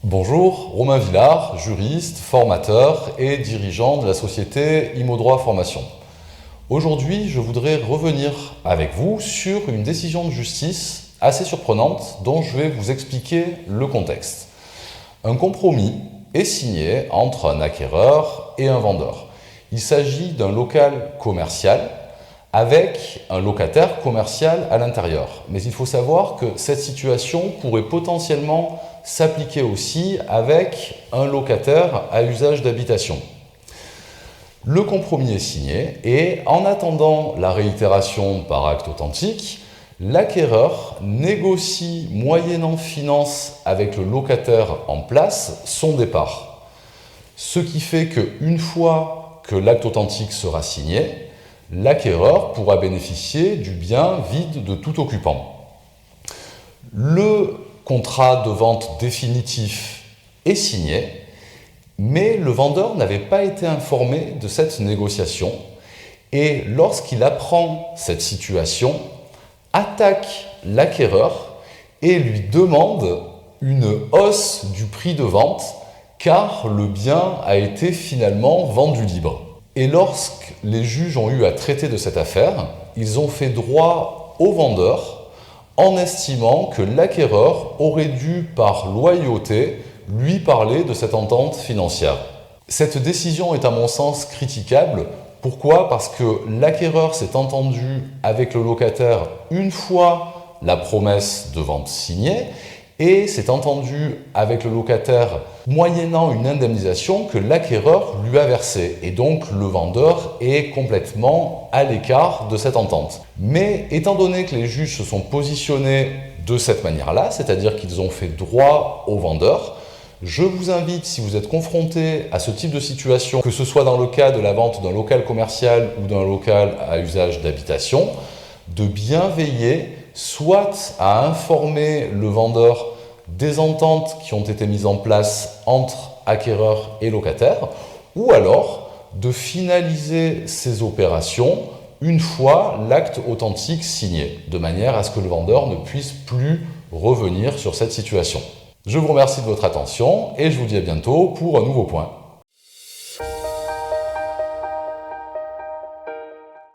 Bonjour, Romain Villard, juriste, formateur et dirigeant de la société Immodroit Formation. Aujourd'hui, je voudrais revenir avec vous sur une décision de justice assez surprenante dont je vais vous expliquer le contexte. Un compromis est signé entre un acquéreur et un vendeur. Il s'agit d'un local commercial avec un locataire commercial à l'intérieur. Mais il faut savoir que cette situation pourrait potentiellement s'appliquer aussi avec un locataire à usage d'habitation. Le compromis est signé et en attendant la réitération par acte authentique, l'acquéreur négocie moyennant finance avec le locataire en place son départ. Ce qui fait qu'une fois que l'acte authentique sera signé, l'acquéreur pourra bénéficier du bien vide de tout occupant. Le contrat de vente définitif est signé, mais le vendeur n'avait pas été informé de cette négociation et lorsqu'il apprend cette situation, attaque l'acquéreur et lui demande une hausse du prix de vente car le bien a été finalement vendu libre. Et lorsque les juges ont eu à traiter de cette affaire, ils ont fait droit au vendeur en estimant que l'acquéreur aurait dû, par loyauté, lui parler de cette entente financière. Cette décision est à mon sens critiquable. Pourquoi ? Parce que l'acquéreur s'est entendu avec le locataire une fois la promesse de vente signée et s'est entendu avec le locataire moyennant une indemnisation que l'acquéreur lui a versée. Et donc le vendeur est complètement à l'écart de cette entente. Mais étant donné que les juges se sont positionnés de cette manière-là, c'est-à-dire qu'ils ont fait droit au vendeur, je vous invite, si vous êtes confronté à ce type de situation, que ce soit dans le cas de la vente d'un local commercial ou d'un local à usage d'habitation, de bien veiller soit à informer le vendeur des ententes qui ont été mises en place entre acquéreur et locataire, ou alors de finaliser ces opérations une fois l'acte authentique signé, de manière à ce que le vendeur ne puisse plus revenir sur cette situation. Je vous remercie de votre attention et je vous dis à bientôt pour un nouveau point.